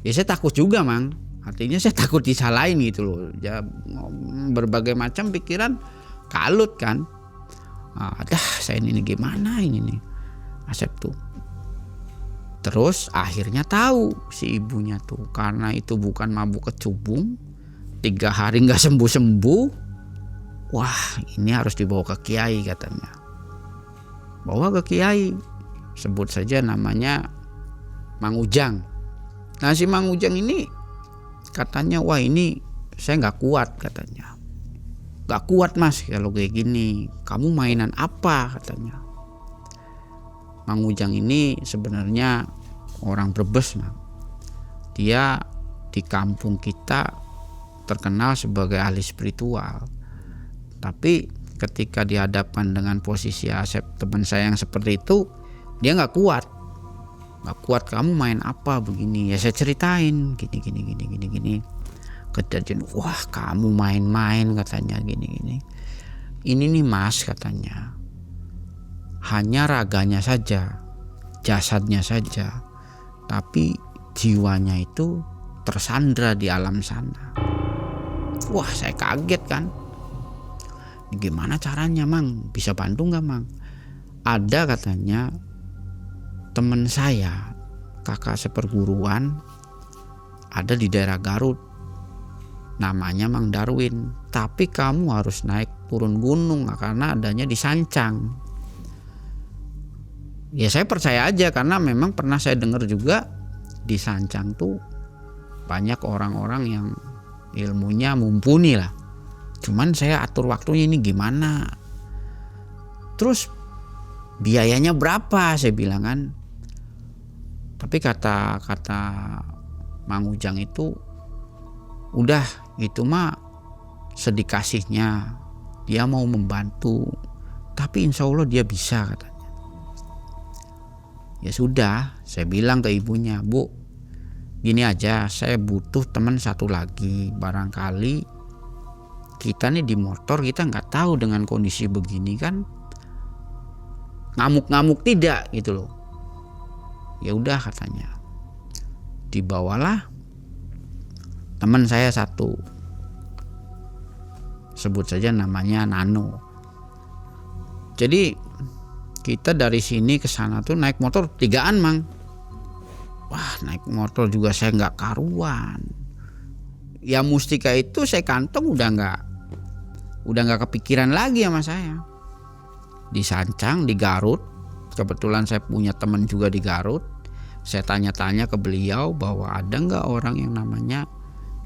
S1: ya saya takut juga Mang. Artinya saya takut disalahin gitu loh. Ya, berbagai macam pikiran kalut kan. Saya ini gimana ini nih Asep tuh. Terus akhirnya tahu si ibunya tuh, karena itu bukan mabuk kecubung, 3 hari nggak sembuh. Wah, ini harus dibawa ke kiai katanya. Bawa ke kiai, sebut saja namanya Mang Ujang. Nah si Mang Ujang ini katanya, wah ini saya nggak kuat katanya. Nggak kuat Mas kalau kayak gini. Kamu mainan apa katanya. Mang Ujang ini sebenarnya orang Brebes, Mang. Dia di kampung kita terkenal sebagai ahli spiritual. Tapi ketika dihadapkan dengan posisi Asep teman saya yang seperti itu, dia nggak kuat. nggak kuat, kamu main apa begini. Ya saya ceritain gini. Kejadian, wah kamu main-main katanya gini. Ini nih mas katanya, hanya raganya saja, jasadnya saja, tapi jiwanya itu tersandra di alam sana. Wah saya kaget kan. Gimana caranya mang? Bisa bantu nggak mang? Ada katanya teman saya, kakak seperguruan, ada di daerah Garut, namanya Mang Darwin. Tapi kamu harus naik turun gunung karena adanya di Sancang. Ya saya percaya aja karena memang pernah saya dengar juga di Sancang tuh banyak orang-orang yang ilmunya mumpuni lah. Cuman saya atur waktunya ini gimana. Terus biayanya berapa? Saya bilang kan. Tapi kata Mang Ujang itu, udah itu mah sedikasihnya, dia mau membantu, tapi insya Allah dia bisa katanya. Ya sudah, saya bilang ke ibunya, Bu, gini aja, saya butuh teman satu lagi, barangkali kita nih di motor kita nggak tahu dengan kondisi begini kan ngamuk-ngamuk tidak gitu loh. Ya udah katanya, dibawalah teman saya satu, sebut saja namanya Nano. Jadi kita dari sini ke sana tuh naik motor 3-an mang. Wah naik motor juga saya nggak karuan. Ya mustika itu saya kantong udah nggak kepikiran lagi sama saya. Di Sancang, di Garut, kebetulan saya punya teman juga di Garut. Saya tanya-tanya ke beliau bahwa ada nggak orang yang namanya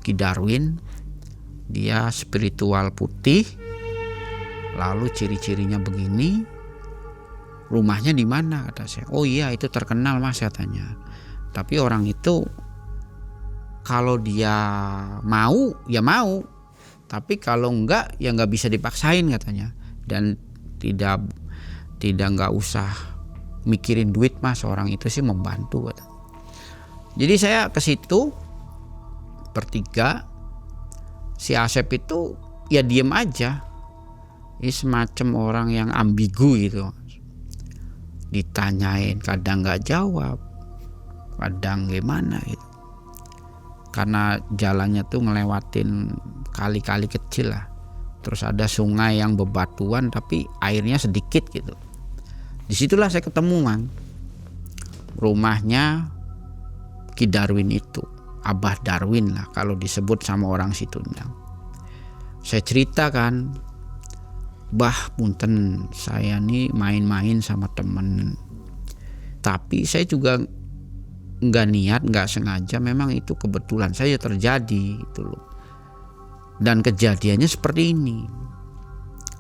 S1: Ki Darwin, dia spiritual putih, lalu ciri-cirinya begini, rumahnya di mana, kata saya. Oh iya itu terkenal mas katanya. Tapi orang itu kalau dia mau ya mau, tapi kalau enggak ya nggak bisa dipaksain katanya. Dan tidak nggak usah mikirin duit mas, orang itu sih membantu katanya. Jadi saya ke situ bertiga. Si Asep itu ya diem aja, ini semacam orang yang ambigu gitu. Ditanyain kadang nggak jawab, kadang gimana gitu. Karena jalannya tuh ngelewatin kali-kali kecil lah. Terus ada sungai yang bebatuan tapi airnya sedikit gitu. Disitulah saya ketemu mang, rumahnya Ki Darwin itu, Abah Darwin lah kalau disebut sama orang situnya. Saya ceritakan, Bah punten saya nih main-main sama temen, tapi saya juga nggak niat, nggak sengaja, memang itu kebetulan saja terjadi itu loh. Dan kejadiannya seperti ini,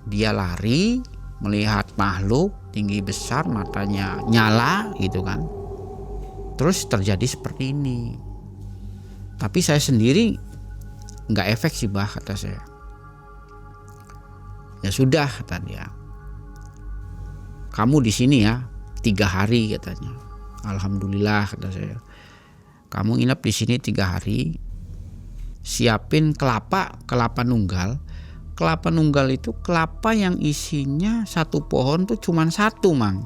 S1: dia lari melihat makhluk tinggi besar, matanya nyala gitu kan, terus terjadi seperti ini. Tapi saya sendiri nggak efek sih bah, kata saya. Ya sudah kata dia, kamu di sini ya 3 hari katanya. Alhamdulillah kata saya, kamu nginep di sini 3 hari, siapin kelapa nunggal. Kelapa nunggal itu kelapa yang isinya satu pohon tuh cuman 1 mang.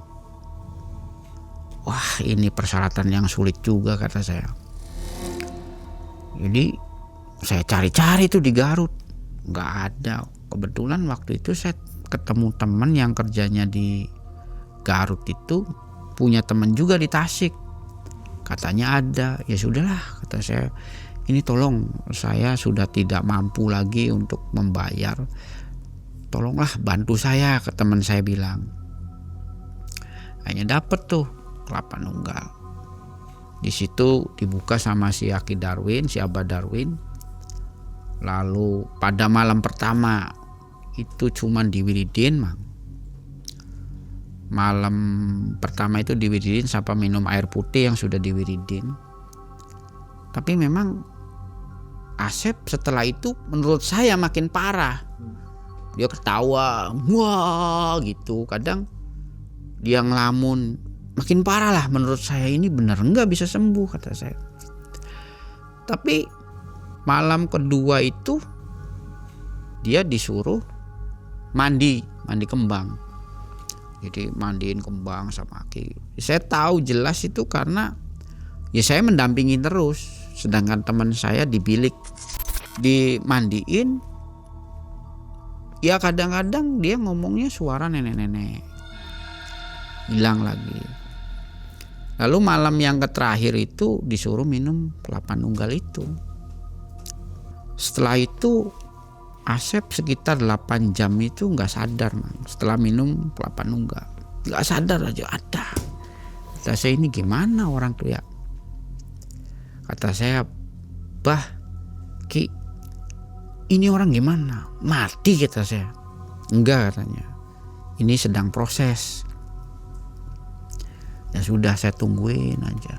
S1: Wah ini persyaratan yang sulit juga kata saya. Jadi saya cari-cari tuh di Garut, nggak ada. Kebetulan waktu itu saya ketemu teman yang kerjanya di Garut itu, punya teman juga di Tasik, katanya ada. Ya sudahlah kata saya, ini tolong saya sudah tidak mampu lagi untuk membayar, tolonglah bantu saya, ke teman saya bilang. Hanya dapet tuh kelapa nunggal. Di situ dibuka sama si Aki Darwin, si Abah Darwin. Lalu pada malam pertama itu cuman diwiridin mang. Malam pertama itu diwiridin sampai minum air putih yang sudah diwiridin. Tapi memang Asep setelah itu menurut saya makin parah. Dia ketawa, wah gitu. Kadang dia ngelamun, makin parah lah menurut saya, ini benar nggak bisa sembuh kata saya. Tapi malam kedua itu dia disuruh mandi kembang. Jadi mandiin kembang sama Aki. Saya tahu jelas itu karena ya saya mendampingi terus, sedangkan teman saya di bilik dimandiin. Ya kadang-kadang dia ngomongnya suara nenek-nenek, hilang lagi. Lalu malam yang terakhir itu disuruh minum kelapa nunggal itu. Setelah itu Asep sekitar 8 jam itu nggak sadar, man. Setelah minum kelapa nunggal nggak sadar aja ada. Kata saya, ini gimana orang tuh ya? Kata saya, bah Ki, ini orang gimana? Mati kata saya. Enggak katanya, ini sedang proses. Ya sudah, saya tungguin aja.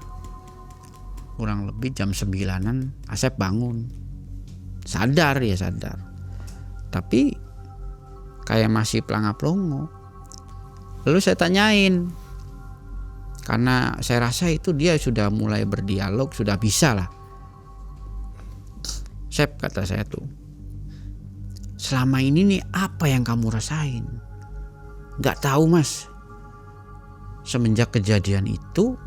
S1: Kurang lebih jam 9-an Asep bangun. Sadar, ya sadar. Tapi kayak masih pelanga-pelongo. Lalu saya tanyain, karena saya rasa itu dia sudah mulai berdialog, sudah bisa lah. Sep, kata saya tuh, selama ini nih apa yang kamu rasain? Gak tahu mas. Semenjak kejadian itu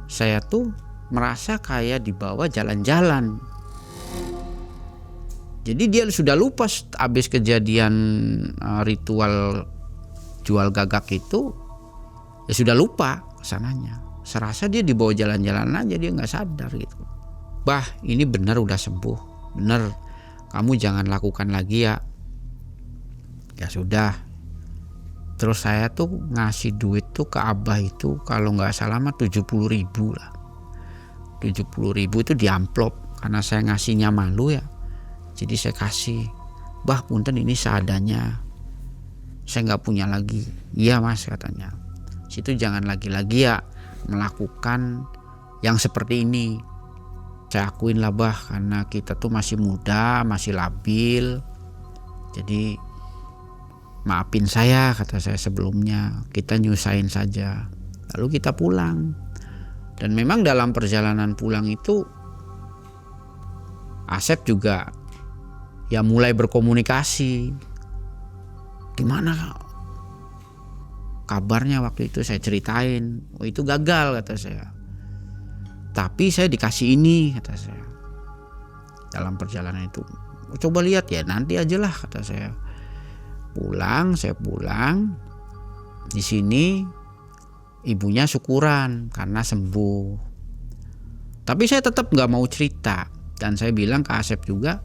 S1: saya tuh merasa kayak dibawa jalan-jalan. Jadi dia sudah lupa habis kejadian ritual jual gagak itu, ya sudah lupa sananya. Serasa dia dibawa jalan-jalan aja, dia nggak sadar gitu. Bah, ini benar udah sembuh, benar. Kamu jangan lakukan lagi ya. Ya sudah. Terus saya tuh ngasih duit tuh ke Abah itu kalau nggak salah mah 70.000 lah. 70.000 itu di amplop, karena saya ngasihnya malu ya. Jadi saya kasih, bah punten ini seadanya, saya nggak punya lagi. Iya mas katanya, situ jangan lagi-lagi ya melakukan yang seperti ini. Saya akuin lah bah, karena kita tuh masih muda, masih labil. Jadi maafin saya, kata saya sebelumnya, kita nyusahin saja. Lalu kita pulang. Dan memang dalam perjalanan pulang itu Asep juga ya mulai berkomunikasi. Gimana kabarnya waktu itu, saya ceritain. Oh itu gagal kata saya. Tapi saya dikasih ini kata saya. Dalam perjalanan itu. Coba lihat ya, nanti aja lah kata saya. Saya pulang. Di sini ibunya syukuran karena sembuh. Tapi saya tetap nggak mau cerita. Dan saya bilang ke Asep juga,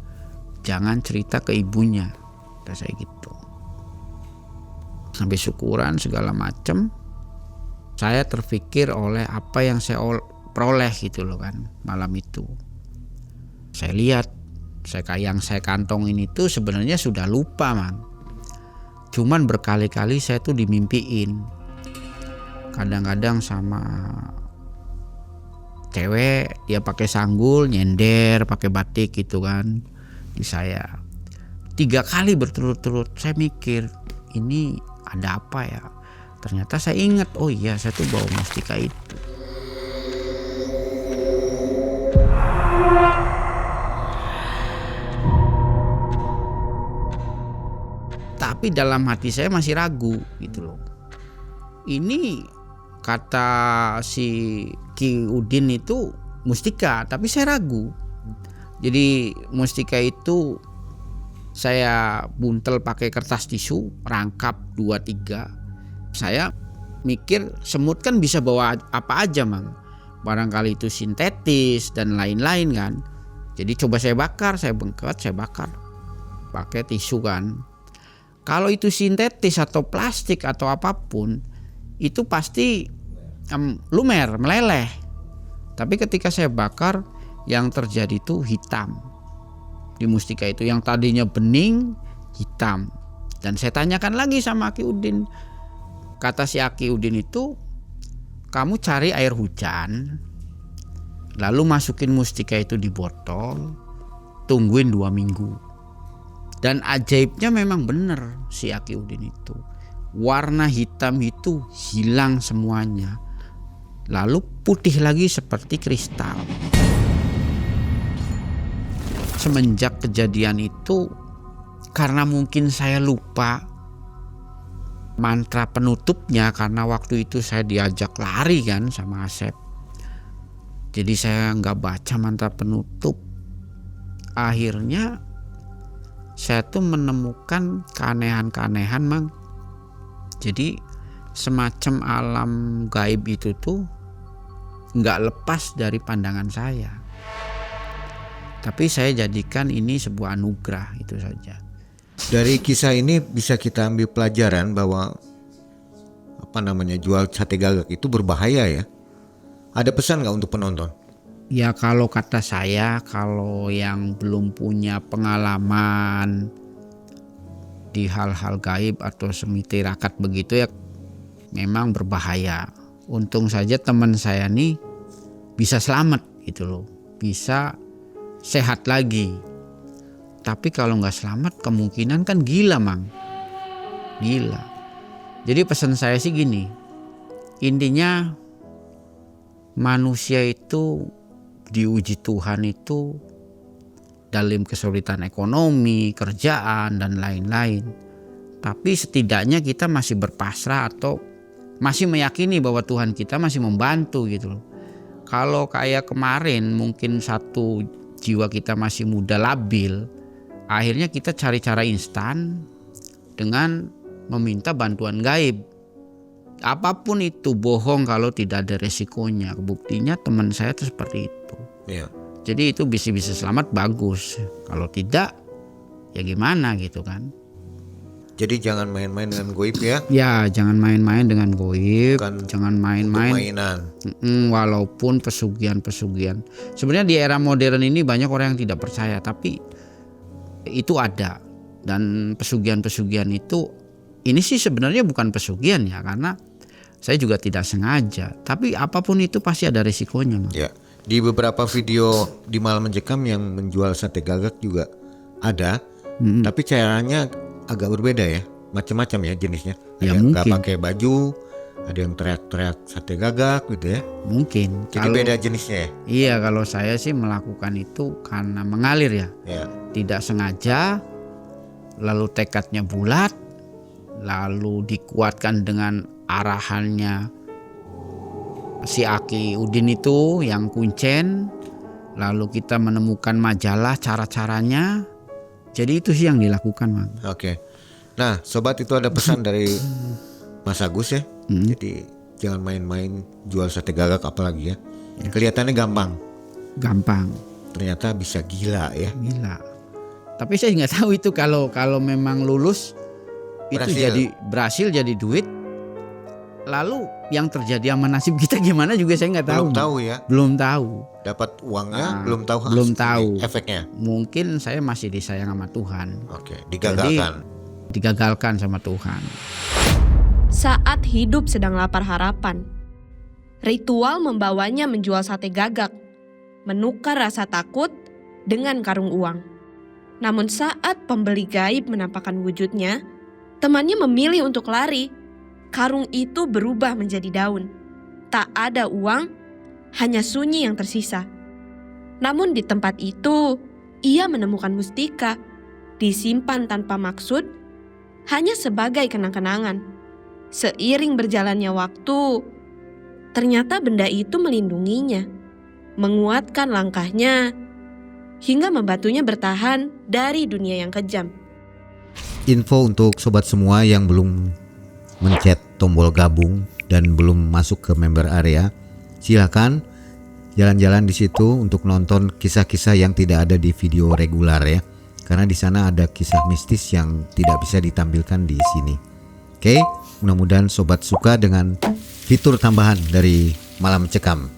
S1: jangan cerita ke ibunya, kata saya gitu. Sampai syukuran segala macam, saya terpikir oleh apa yang saya peroleh gitu loh kan malam itu. Saya lihat, yang saya kantongin itu sebenarnya sudah lupa man. Cuman berkali-kali saya tuh dimimpiin. Kadang-kadang sama cewek, dia pakai sanggul, nyender, pakai batik gitu kan. Di saya 3 kali berturut-turut saya mikir ini ada apa ya. Ternyata saya ingat, oh iya saya tuh bawa mustika itu. Tapi dalam hati saya masih ragu gitu loh. Ini kata si Ki Udin itu mustika, tapi saya ragu. Jadi mustika itu saya buntel pakai kertas tisu, rangkap 2-3. Saya mikir semut kan bisa bawa apa aja mang. Barangkali itu sintetis dan lain-lain kan. Jadi coba saya bakar, saya bengket, saya bakar. Pakai tisu kan. Kalau itu sintetis atau plastik atau apapun, itu pasti lumer, meleleh. Tapi ketika saya bakar, yang terjadi itu hitam di mustika itu, yang tadinya bening hitam. Dan saya tanyakan lagi sama Aki Udin, kata si Aki Udin itu, kamu cari air hujan, lalu masukin mustika itu di botol, tungguin 2 minggu. Dan ajaibnya memang benar si Aki Udin itu, warna hitam itu hilang semuanya. Lalu putih lagi seperti kristal. Semenjak kejadian itu, karena mungkin saya lupa mantra penutupnya, karena waktu itu saya diajak lari kan sama Asep. Jadi saya nggak baca mantra penutup. Akhirnya saya tuh menemukan keanehan-keanehan, Mang. Jadi semacam alam gaib itu tuh nggak lepas dari pandangan saya. Tapi saya jadikan ini sebuah anugerah, itu saja.
S2: Dari kisah ini bisa kita ambil pelajaran bahwa jual sate gagak itu berbahaya ya. Ada pesan nggak untuk penonton?
S1: Ya kalau kata saya, kalau yang belum punya pengalaman di hal-hal gaib atau semi tirakat begitu ya, memang berbahaya. Untung saja teman saya nih bisa selamat gitu loh, bisa sehat lagi. Tapi kalau nggak selamat kemungkinan kan gila, Mang. Gila. Jadi pesan saya sih gini, intinya manusia itu diuji Tuhan itu dalam kesulitan ekonomi, kerjaan, dan lain-lain. Tapi setidaknya kita masih berpasrah atau masih meyakini bahwa Tuhan kita masih membantu gitu loh. Kalau kayak kemarin mungkin satu jiwa kita masih muda labil, akhirnya kita cari cara instan dengan meminta bantuan gaib. Apapun itu bohong kalau tidak ada resikonya. Buktinya teman saya itu seperti itu.
S2: Iya.
S1: Jadi itu bisa selamat bagus. Kalau tidak ya gimana gitu kan.
S2: Jadi jangan main-main dengan goib ya.
S1: Ya jangan main-main dengan goib.
S2: Bukan
S1: jangan main-main.
S2: mainan.
S1: Walaupun pesugihan-pesugihan. Sebenarnya di era modern ini banyak orang yang tidak percaya. Tapi itu ada. Dan pesugihan-pesugihan itu, ini sih sebenarnya bukan pesugihan ya, karena saya juga tidak sengaja. Tapi apapun itu pasti ada risikonya, Mas.
S2: Ya. Di beberapa video di Malam Mencekam yang menjual sate gagak juga ada, tapi caranya agak berbeda ya, macam-macam ya jenisnya. Ada
S1: Ya,
S2: yang nggak
S1: mungkin.
S2: pakai baju, ada yang teriak-teriak sate gagak gitu ya.
S1: Mungkin.
S2: Jadi beda jenisnya ya.
S1: Iya, kalau saya sih melakukan itu karena mengalir ya.
S2: Ya.
S1: Tidak sengaja, lalu tekadnya bulat, lalu dikuatkan dengan arahannya si Aki Udin itu yang kuncen, lalu kita menemukan majalah cara-caranya. Jadi itu sih yang dilakukan, Mang.
S2: Oke. Nah, sobat, itu ada pesan dari Mas Agus ya. Jadi jangan main-main jual sate gagak apalagi ya. Kelihatannya
S1: Gampang,
S2: ternyata bisa gila ya.
S1: gila. Tapi saya nggak tahu itu kalau memang lulus itu
S2: Berhasil.
S1: jadi berhasil jadi duit. Lalu yang terjadi sama nasib kita gimana juga saya nggak tahu.
S2: Belum tahu ya.
S1: Belum tahu.
S2: Dapat uangnya belum tahu.
S1: belum
S2: hasil-
S1: tahu.
S2: efeknya.
S1: Mungkin saya masih disayang sama Tuhan.
S2: Oke, digagalkan.
S1: Jadi, digagalkan sama Tuhan.
S5: Saat hidup sedang lapar harapan, ritual membawanya menjual sate gagak, menukar rasa takut dengan karung uang. Namun saat pembeli gaib menampakkan wujudnya, temannya memilih untuk lari. Karung itu berubah menjadi daun. Tak ada uang, hanya sunyi yang tersisa. Namun di tempat itu, ia menemukan mustika, disimpan tanpa maksud, hanya sebagai kenang-kenangan. Seiring berjalannya waktu, ternyata benda itu melindunginya, menguatkan langkahnya, hingga membantunya bertahan dari dunia yang kejam.
S2: Info untuk sobat semua yang belum mencet tombol gabung dan belum masuk ke member area, silakan jalan-jalan di situ untuk nonton kisah-kisah yang tidak ada di video regular ya. Karena di sana ada kisah mistis yang tidak bisa ditampilkan di sini. Oke, mudah-mudahan sobat suka dengan fitur tambahan dari Malam Mencekam.